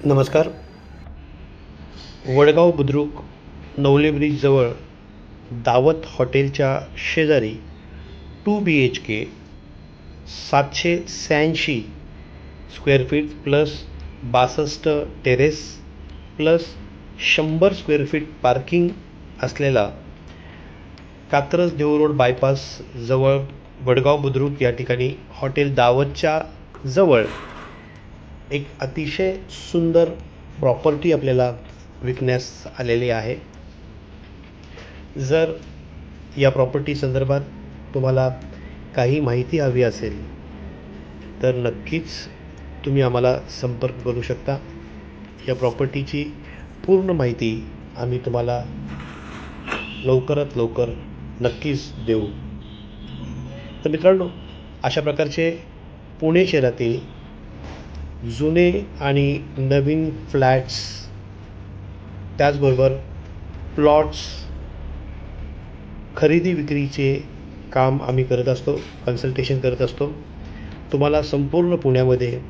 नमस्कार. वडगाव बुद्रुक नवले ब्रिजजवळ दावत हॉटेलच्या शेजारी 2 BHK 786 square feet plus 62 terrace plus 100 square feet parking असलेला कात्रज देऊ रोड बायपास जवळ वडगाव बुद्रुक या ठिकाणी हॉटेल दावतच्या जवळ एक अतिशय सुंदर प्रॉपर्टी आपल्याला विकण्यास आलेली आहे. जर या प्रॉपर्टी संदर्भात तुम्हाला काही माहिती हवी असेल तर नक्कीच तुम्ही आम्हाला संपर्क करू शकता. या प्रॉपर्टीची पूर्ण माहिती आम्ही तुम्हाला लवकरात लवकर नक्कीच देऊ. तर मित्रांनो, अशा प्रकारचे पुणे शहरातील जुने आणि नवीन फ्लॅट्स, त्याचबरोबर प्लॉट्स खरेदी विक्रीचे काम आम्ही करत असतो, कन्सल्टेशन करत असतो. तुम्हाला संपूर्ण पुण्यामध्ये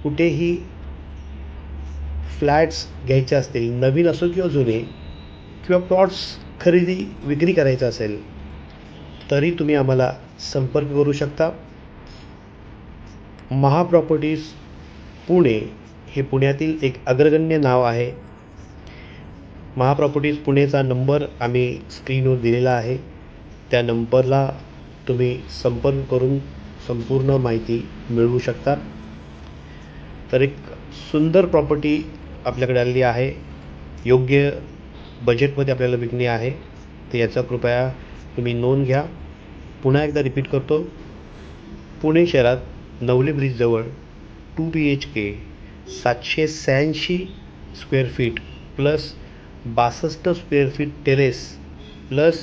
कुठेही फ्लॅट्स घ्यायचे असतील, नवीन असो किंवा जुने, किंवा प्लॉट्स खरेदी विक्री करायचं असेल तरी तुम्ही आम्हाला संपर्क करू शकता. महा प्रॉपर्टीज पुणे हे पुण्यातील एक अग्रगण्य नाव आहे. महा प्रॉपर्टीज पुणेचा नंबर आम्ही स्क्रीनवर दिलेला आहे. त्या नंबरला तुम्ही संपर्क करून संपूर्ण माहिती मिळवू शकता. तर एक सुंदर प्रॉपर्टी आपल्याकडे आलेली आहे, योग्य बजेटमध्ये आपल्याला विकणे आहे. तर याचा कृपया तुम्ही नोंद घ्या. पुन्हा एकदा रिपीट करतो, पुणे शहरात नवले ब्रिजजवळ 2 BHK 786 square feet plus 62 square feet terrace plus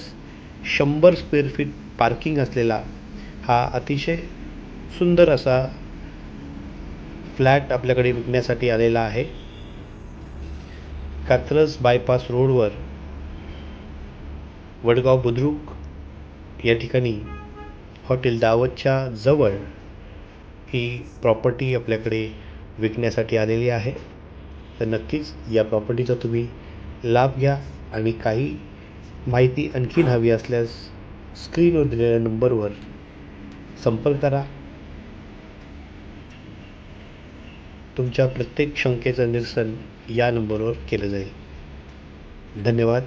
100 square feet parking असलेला हा अतिशय सुंदर असा फ्लॅट आपल्याकडे विकण्यासाठी आलेला आहे. कात्रज बायपास रोडवर वडगाव बुद्रुक या ठिकाणी हॉटेल दावतच्या जवळ ही प्रॉपर्टी आपल्याकडे विकण्यासाठी आलेली आहे. तर नक्कीच या प्रॉपर्टीचा तुम्ही लाभ घ्या आणि काही माहिती आणखीन हवी असल्यास स्क्रीनवर दिलेल्या नंबरवर संपर्क करा. तुमच्या प्रत्येक शंकेचं निरसन या नंबरवर केलं जाईल. धन्यवाद.